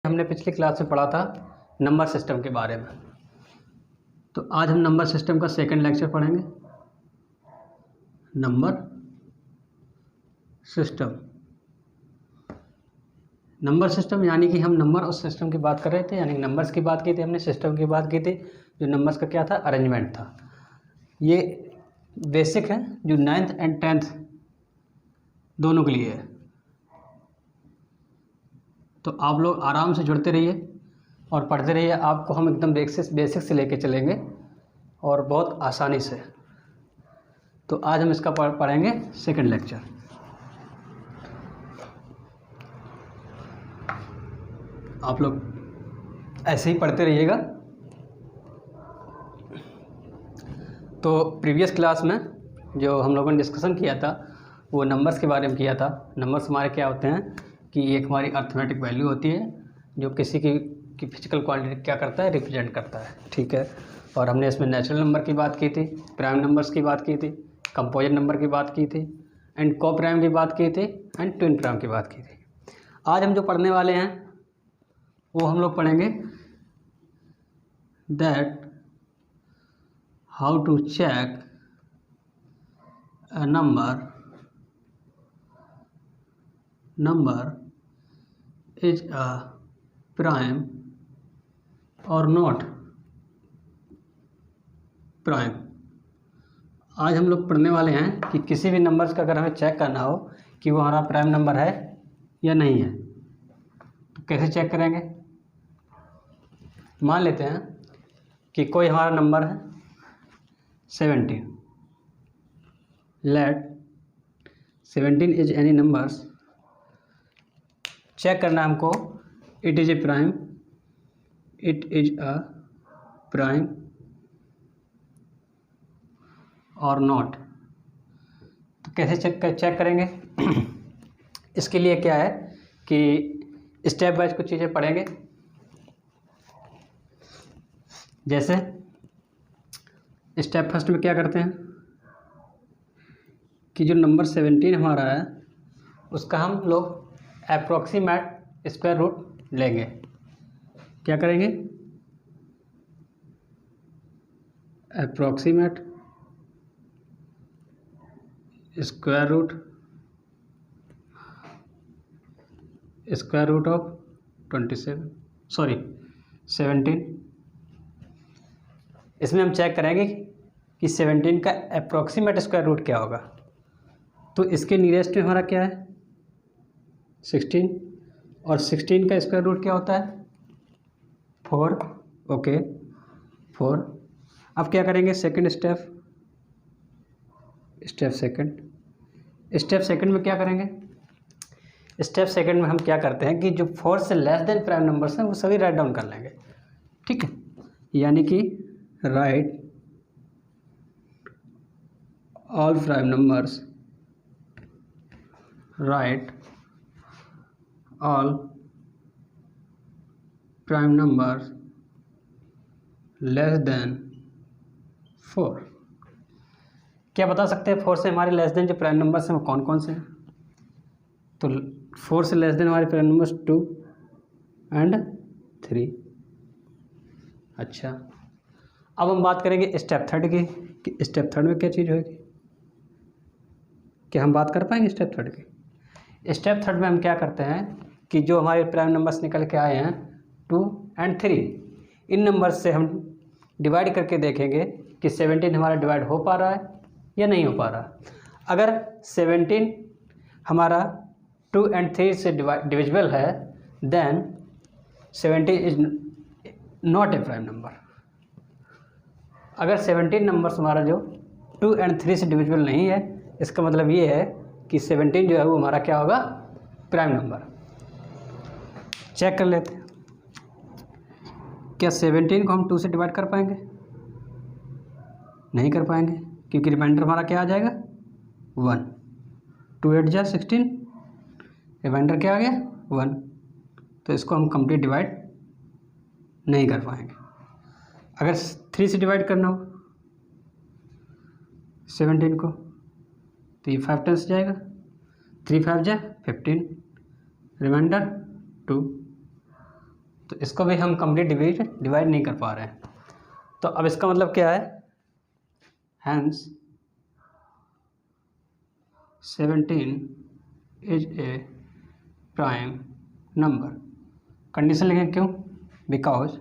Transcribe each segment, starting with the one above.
हमने पिछली क्लास में पढ़ा था नंबर सिस्टम के बारे में। तो आज हम नंबर सिस्टम का सेकंड लेक्चर पढ़ेंगे। नंबर सिस्टम, नंबर सिस्टम यानी कि हम नंबर और सिस्टम की बात कर रहे थे, यानी नंबर्स की बात की थी हमने, सिस्टम की बात की थी। जो नंबर्स का क्या था, अरेंजमेंट था। ये बेसिक है जो 9th and 10th दोनों के लिए है। तो आप लोग आराम से जुड़ते रहिए और पढ़ते रहिए। आपको हम एकदम बेसिक से लेके चलेंगे और बहुत आसानी से। तो आज हम इसका पढ़ेंगे सेकंड लेक्चर। आप लोग ऐसे ही पढ़ते रहिएगा। तो प्रीवियस क्लास में जो हम लोगों ने डिस्कशन किया था वो नंबर्स के बारे में किया था। नंबर्स हमारे क्या होते हैं कि एक हमारी अर्थमेटिक वैल्यू होती है जो किसी की फिजिकल क्वांटिटी क्या करता है, रिप्रेजेंट करता है। ठीक है। और हमने इसमें नेचुरल नंबर की बात की थी, प्राइम नंबर्स की बात की थी, कंपोजिट नंबर की बात की थी, एंड को प्राइम की बात की थी, एंड ट्विन प्राइम की बात की थी। आज हम जो पढ़ने वाले हैं वो हम लोग पढ़ेंगे that how to check a number is a prime or not prime। आज हम लोग पढ़ने वाले हैं कि किसी भी नंबर्स का अगर हमें चेक करना हो कि वो हमारा प्राइम नंबर है या नहीं है, तो कैसे चेक करेंगे। मान लेते हैं कि कोई हमारा नंबर है 17। Let 17 is any numbers. Check करना हमको, it is a prime, it is a prime और नॉट। तो कैसे चेक करेंगे इसके लिए क्या है कि स्टेप वाइज कुछ चीज़ें पढ़ेंगे। जैसे स्टेप फर्स्ट में क्या करते हैं कि जो नंबर 17 हमारा है उसका हम लोग अप्रॉक्सीमेट स्क्वायर रूट लेंगे। क्या करेंगे, अप्रॉक्सीमेट स्क्वायर रूट ऑफ 17। इसमें हम चेक करेंगे कि 17 का अप्रॉक्सीमेट स्क्वायर रूट क्या होगा। तो इसके नियरेस्ट में हमारा क्या है 16, और 16 का स्क्वायर रूट क्या होता है 4। ओके 4। अब क्या करेंगे, सेकंड स्टेप सेकंड में क्या करेंगे, स्टेप सेकंड में हम क्या करते हैं कि जो 4 से लेस देन प्राइम नंबर्स हैं वो सभी राइट डाउन कर लेंगे। ठीक है, यानी कि right all prime numbers, right all prime numbers less than 4। क्या बता सकते हैं 4 से हमारे लेस देन जो प्राइम नंबर्स हैं वो कौन कौन से हैं। तो 4 से लेस देन हमारे प्राइम नंबर्स 2 एंड 3। अच्छा, अब हम बात करेंगे स्टेप थर्ड की कि स्टेप थर्ड में क्या चीज़ होगी। क्या हम बात कर पाएंगे स्टेप थर्ड की। स्टेप थर्ड में हम क्या करते हैं कि जो हमारे प्राइम नंबर्स निकल के आए हैं 2 एंड 3, इन नंबर्स से हम डिवाइड करके देखेंगे कि 17 हमारा डिवाइड हो पा रहा है या नहीं हो पा रहा। अगर 17 हमारा 2 एंड 3 से डिविजिबल है then 17 is not a prime number. अगर 17 नंबर्स हमारा जो 2 एंड 3 से डिविजिबल नहीं है, इसका मतलब ये है कि 17 जो है वो हमारा क्या होगा, प्राइम नंबर। चेक कर लेते हैं, क्या 17 को हम 2 से डिवाइड कर पाएंगे, नहीं कर पाएंगे, क्योंकि रिमाइंडर हमारा क्या आ जाएगा 1। 2 8 जा 16, रिमाइंडर क्या आ गया 1। तो इसको हम कंप्लीट डिवाइड नहीं कर पाएंगे। अगर 3 से डिवाइड करना हो 17 को तो ये 5 टाइम्स जाएगा, 3 5 जा 15, रिमाइंडर 2। तो इसको भी हम कंप्लीट डिवाइड नहीं कर पा रहे हैं। तो अब इसका मतलब क्या है, hence 17 is a prime number. Condition लिखें क्यों, because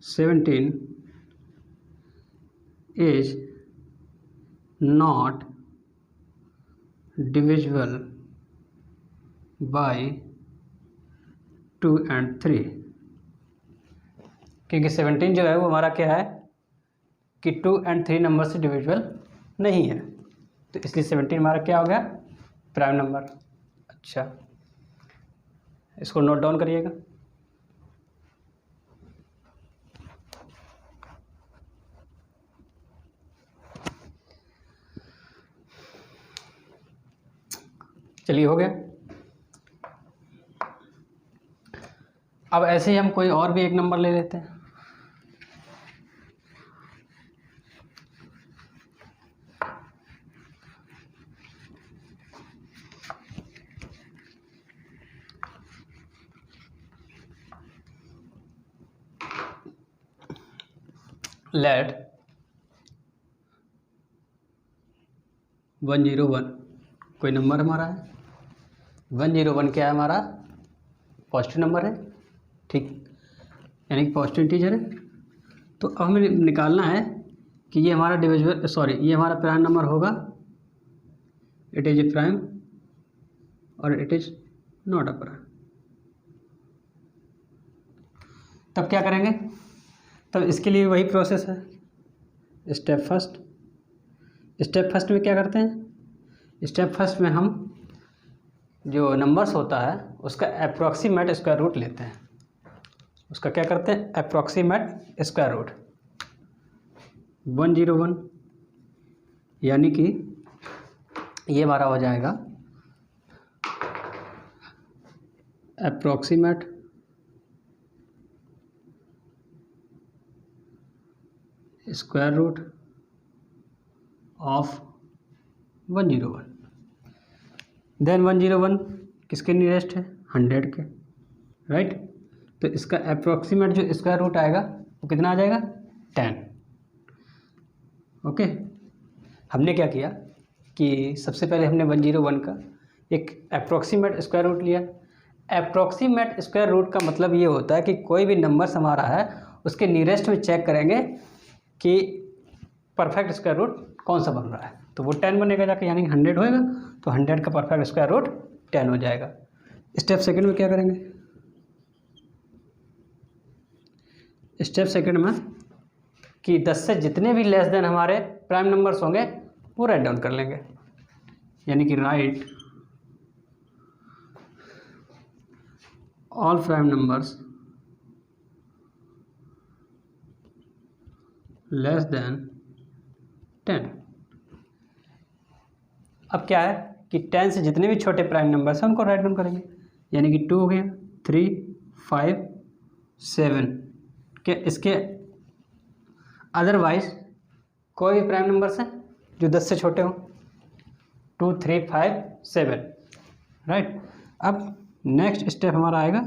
17 is not divisible by 2 and 3, क्योंकि 17 जो है वो हमारा क्या है कि 2 and 3 नंबर से डिविजिबल नहीं है, तो इसलिए 17 हमारा क्या हो गया, प्राइम नंबर। अच्छा, इसको नोट डाउन करिएगा। चलिए, हो गया। अब ऐसे ही हम कोई और भी एक नंबर ले लेते हैं। लेट 101 कोई नंबर हमारा है, 101 क्या है हमारा, पॉजिटिव नंबर है, ठीक, यानी कि पॉजिटिव इंटीजर है। तो अब हमें निकालना है कि ये हमारा ये हमारा प्राइम नंबर होगा, इट इज ए प्राइम और it is not a prime. तब क्या करेंगे, तब इसके लिए वही प्रोसेस है, स्टेप फर्स्ट में क्या करते हैं, स्टेप फर्स्ट में हम जो नंबर्स होता है उसका अप्रॉक्सीमेट स्क्वायर रूट लेते हैं। उसका क्या करते हैं, अप्रॉक्सीमेट स्क्वायर रूट। 101 यानी कि ये हमारा हो जाएगा approximate square root of 101। Then 101 किसके नियरेस्ट है, 100 के, राइट। तो इसका अप्रॉक्सीमेट जो स्क्वायर रूट आएगा वो कितना आ जाएगा, 10। ओके, हमने क्या किया कि सबसे पहले हमने 101 का एक अप्रॉक्सीमेट स्क्वायर रूट लिया। अप्रॉक्सीमेट स्क्वायर रूट का मतलब ये होता है कि कोई भी नंबर हमारा है उसके नियरेस्ट में चेक करेंगे कि परफेक्ट स्क्वायर रूट कौन सा बन रहा है, तो वो 10 बनेगा जाके, यानी 100 होएगा, तो 100 का परफेक्ट स्क्वायर रूट 10 हो जाएगा। स्टेप सेकंड में क्या करेंगे, स्टेप सेकंड में कि 10 से जितने भी लेस देन हमारे प्राइम नंबर्स होंगे वो राइट डाउन कर लेंगे, यानी कि right all prime numbers less than 10। अब क्या है कि 10 से जितने भी छोटे प्राइम नंबर्स हैं उनको राइट डाउन करेंगे, यानी कि 2 हो गया, 3, 5, 7 के। इसके अदरवाइज कोई भी प्राइम नंबर्स हैं जो 10 से छोटे हों, 2, 3, 5, 7, राइट। अब नेक्स्ट स्टेप हमारा आएगा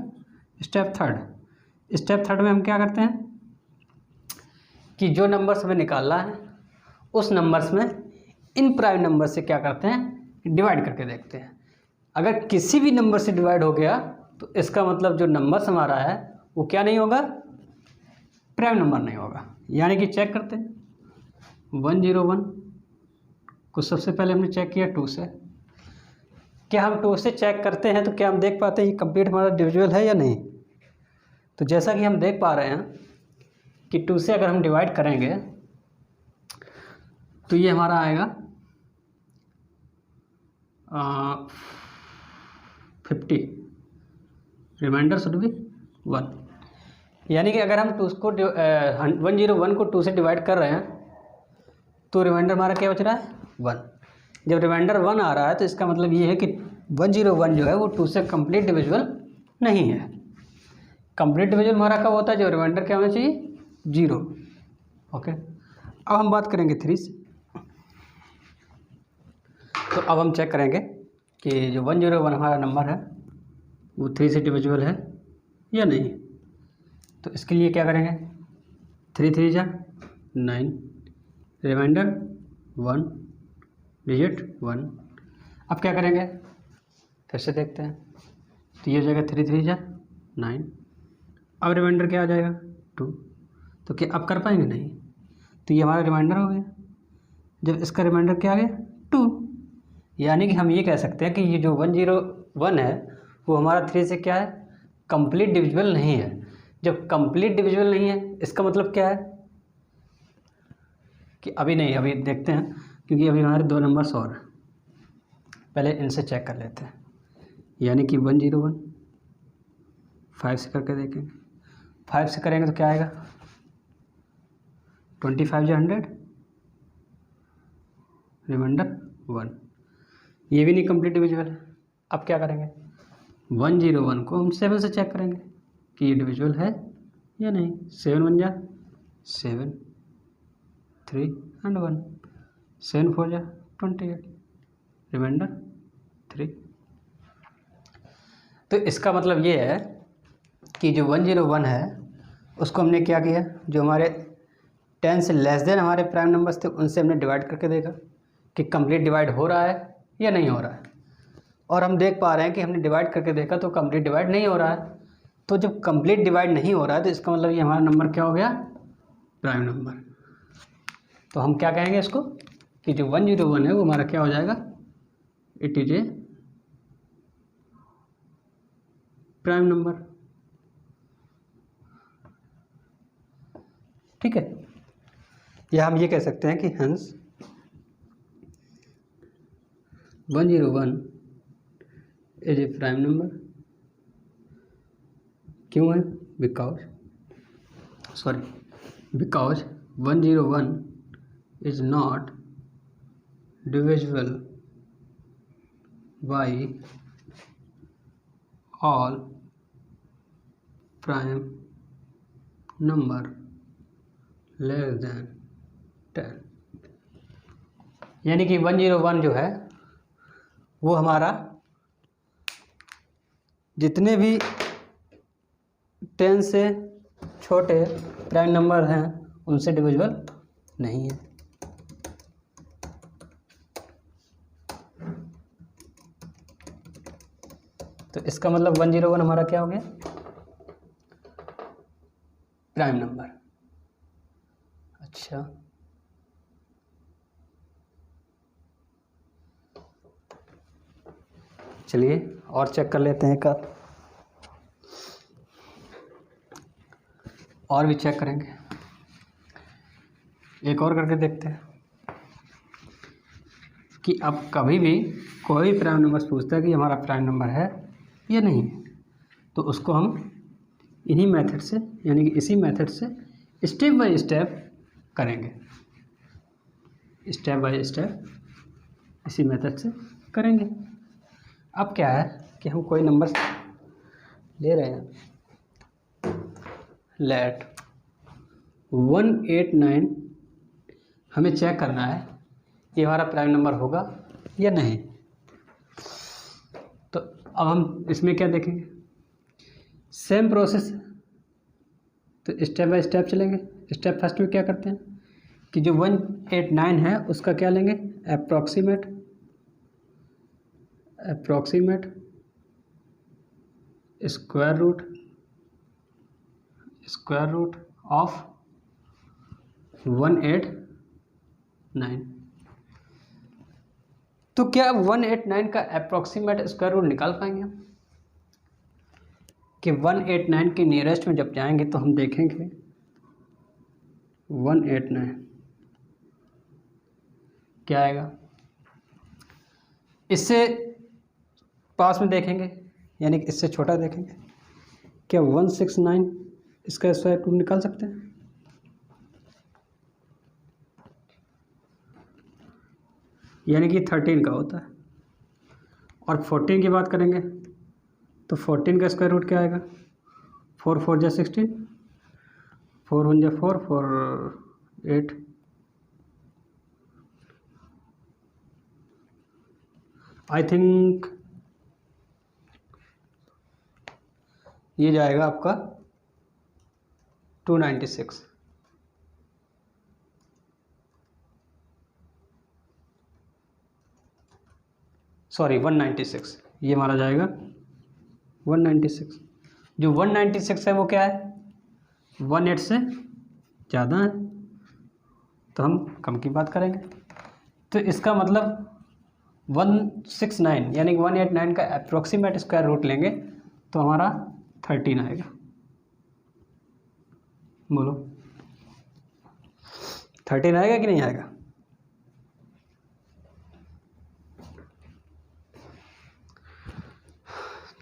स्टेप थर्ड। स्टेप थर्ड में हम क्या करते हैं कि जो नंबर्स हमें निकालना है उस नंबर्स में इन प्राइम नंबर से क्या करते हैं, डिवाइड करके देखते हैं। अगर किसी भी नंबर से डिवाइड हो गया तो इसका मतलब जो नंबर्स हमारा है वो क्या नहीं होगा, प्राइम नंबर नहीं होगा। यानी कि चेक करते हैं 101 को सबसे पहले हमने चेक किया 2 से। क्या हम 2 से चेक करते हैं तो क्या हम देख पाते हैं ये कंप्लीट हमारा डिविजिबल है या नहीं। तो जैसा कि हम देख पा रहे हैं कि 2 से अगर हम डिवाइड करेंगे तो ये हमारा आएगा 50, रिमाइंडर शुड बी 1। यानी कि अगर हम 101 को 2 से डिवाइड कर रहे हैं तो रिमाइंडर हमारा क्या बच रहा है, 1। जब रिमाइंडर 1 आ रहा है तो इसका मतलब ये है कि 101 जो है वो 2 से कंप्लीट डिविजिबल नहीं है। कंप्लीट डिविजिबल हमारा कब होता है, जो रिमाइंडर क्या होना चाहिए, 0। ओके, अब हम बात करेंगे 3 से। तो अब हम चेक करेंगे कि जो 101 हमारा नंबर है वो 3 से डिविजिबल है या नहीं। तो इसके लिए क्या करेंगे, 3 3 जा 9, रिमाइंडर 1, डिजिट 1। अब क्या करेंगे, फिर से देखते हैं। तो ये हो जाएगा 3 3 जा 9, अब रिमाइंडर क्या आ जाएगा 2। तो क्या अब कर पाएंगे, नहीं। तो ये हमारा रिमाइंडर हो गया। जब इसका रिमाइंडर क्या आ गया 2, यानी कि हम ये कह सकते हैं कि ये जो 101 है वो हमारा 3 से क्या है, कंप्लीट डिविजिबल नहीं है। जब कंप्लीट डिविजिबल नहीं है इसका मतलब क्या है कि अभी नहीं, अभी देखते हैं, क्योंकि अभी हमारे 2 नंबर्स और हैं, पहले इनसे चेक कर लेते हैं। यानी कि 101 5 से करके देखेंगे। 5 से करेंगे तो क्या आएगा, 25 या 100, रिमाइंडर 1। ये भी नहीं कंप्लीट डिविजिबल है। अब क्या करेंगे, 101 को हम 7 से चेक करेंगे कि ये डिविजिबल है या नहीं। 7 1 जा 7, 3 and 1, 7 4 जा 28, रिमाइंडर 3। तो इसका मतलब ये है कि जो 101 है उसको हमने क्या किया, जो हमारे 10 से लेस देन हमारे प्राइम नंबर्स थे उनसे हमने डिवाइड करके देखा कि कंप्लीट डिवाइड हो रहा है या नहीं हो रहा है। और हम देख पा रहे हैं कि हमने डिवाइड करके देखा तो कंप्लीट डिवाइड नहीं हो रहा है। तो जब कंप्लीट डिवाइड नहीं हो रहा है तो इसका मतलब ये हमारा नंबर क्या हो गया, प्राइम नंबर। तो हम क्या कहेंगे इसको कि जो 101 है वो हमारा क्या हो जाएगा, it is a prime number. ठीक है, या हम ये कह सकते हैं कि हंस 101 इज ए प्राइम नंबर। क्यों है, because 101 is not divisible by all prime number less than 10। यानी कि 101 जो है वो हमारा जितने भी 10 से छोटे प्राइम नंबर हैं उनसे डिविजिबल नहीं है। तो इसका मतलब 101 हमारा क्या हो गया, प्राइम नंबर। अच्छा, चलिए और चेक कर लेते हैं, और भी चेक करेंगे, एक और करके देखते हैं कि अब कभी भी कोई प्राइम नंबर पूछता है कि हमारा प्राइम नंबर है या नहीं, तो उसको हम इन्हीं मेथड से, यानी कि इसी मेथड से स्टेप बाय स्टेप करेंगे। स्टेप बाय स्टेप इसी मेथड से करेंगे। अब क्या है कि हम कोई नंबर ले रहे हैं, लेट 189, हमें चेक करना है कि हमारा प्राइम नंबर होगा या नहीं। तो अब हम इसमें क्या देखेंगे, सेम प्रोसेस। तो स्टेप बाय स्टेप चलेंगे। स्टेप फर्स्ट में क्या करते हैं कि जो 189 है उसका क्या लेंगे, अप्रॉक्सीमेट स्क्वायर रूट ऑफ 189। तो क्या 189 का अप्रॉक्सीमेट स्क्वायर रूट निकाल पाएंगे हम कि 189 के नियरेस्ट में जब जाएंगे तो हम देखेंगे 189 क्या आएगा, इससे पास में देखेंगे यानी कि इससे छोटा देखेंगे, क्या 169 इसका स्क्वायर रूट निकाल सकते हैं। यानी कि 13 का होता है। और 14 की बात करेंगे तो 14 का स्क्वायर रूट क्या आएगा, 4 4 जा 16, 4 1 जा 4, 4 8, आई थिंक ये जाएगा आपका 296, सॉरी 196, ये हमारा जाएगा 196। जो 196 है वो क्या है, 18 से ज़्यादा है, तो हम कम की बात करेंगे। तो इसका मतलब 169 यानी कि 189 का अप्रोक्सीमेट स्क्वायर रूट लेंगे तो हमारा 13 आएगा। बोलो 13 आएगा कि नहीं आएगा?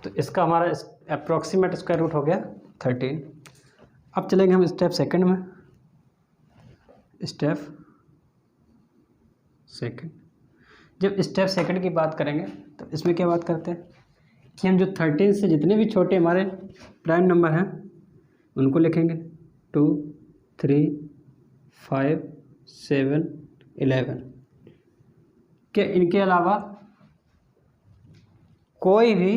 तो इसका हमारा अप्रोक्सीमेट स्क्वायर रूट हो गया 13। अब चलेंगे हम स्टेप सेकंड में। स्टेप सेकंड, जब स्टेप सेकंड की बात करेंगे तो इसमें क्या बात करते हैं कि हम जो 13 से जितने भी छोटे हमारे प्राइम नंबर हैं उनको लिखेंगे 2, 3, 5, 7, 11 के इनके अलावा कोई भी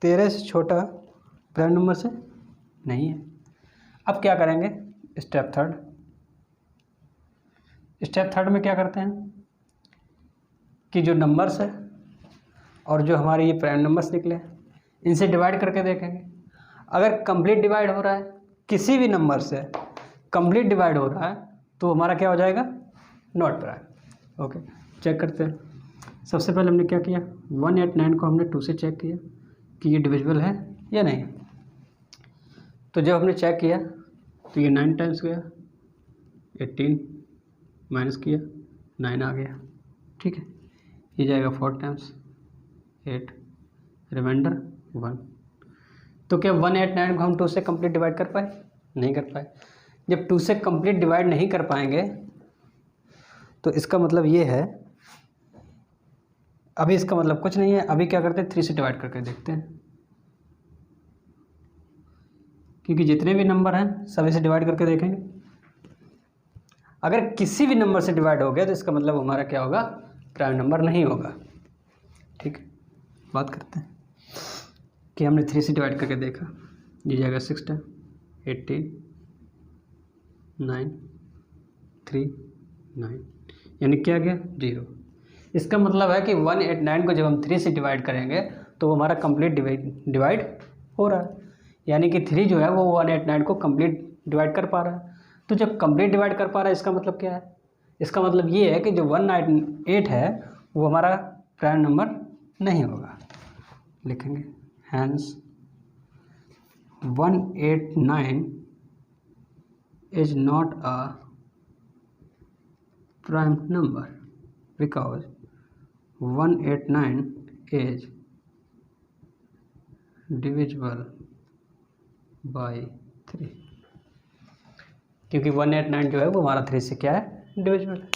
13 से छोटा प्राइम नंबर से नहीं है। अब क्या करेंगे, स्टेप थर्ड। स्टेप थर्ड में क्या करते हैं कि जो नंबर्स है और जो हमारे ये प्राइम नंबर्स निकले इनसे डिवाइड करके देखेंगे। अगर कंप्लीट डिवाइड हो रहा है, किसी भी नंबर से कंप्लीट डिवाइड हो रहा है तो हमारा क्या हो जाएगा, नॉट प्राइम। ओके, चेक करते हैं। सबसे पहले हमने क्या किया, 189 को हमने 2 से चेक किया कि ये डिविजिबल है या नहीं। तो जब हमने चेक किया तो ये 9 टाइम्स गया, 18 माइनस किया 9 आ गया, ठीक है। ये जाएगा 4 टाइम्स 8, रिमाइंडर 1। तो क्या 189 को हम 2 से कंप्लीट डिवाइड कर पाए? नहीं कर पाए। जब 2 से कंप्लीट डिवाइड नहीं कर पाएंगे तो इसका मतलब ये है, अभी इसका मतलब कुछ नहीं है। अभी क्या करते हैं, 3 से डिवाइड करके देखते हैं, क्योंकि जितने भी नंबर हैं सभी से डिवाइड करके देखेंगे। अगर किसी भी नंबर से डिवाइड हो गया तो इसका मतलब हमारा क्या होगा, प्राइम नंबर नहीं होगा। ठीक है, बात करते हैं कि हमने 3 से डिवाइड करके देखा, ये जाएगा 6 टाइम 18, 9, 3, 9, यानी क्या गया 0। इसका मतलब है कि 189 को जब हम 3 से डिवाइड करेंगे तो वो हमारा कंप्लीट डिवाइड हो रहा है, यानी कि 3 जो है वो 189 को कंप्लीट डिवाइड कर पा रहा है। तो जब कंप्लीट डिवाइड कर पा रहा है इसका मतलब क्या है, इसका मतलब ये है कि जो 198 है वो हमारा प्राइम नंबर नहीं होगा। लिखेंगे hence 189 is not a prime number because 189 is divisible by 3, क्योंकि 189 जो है वो हमारा 3 से क्या है, डिविजिबल है।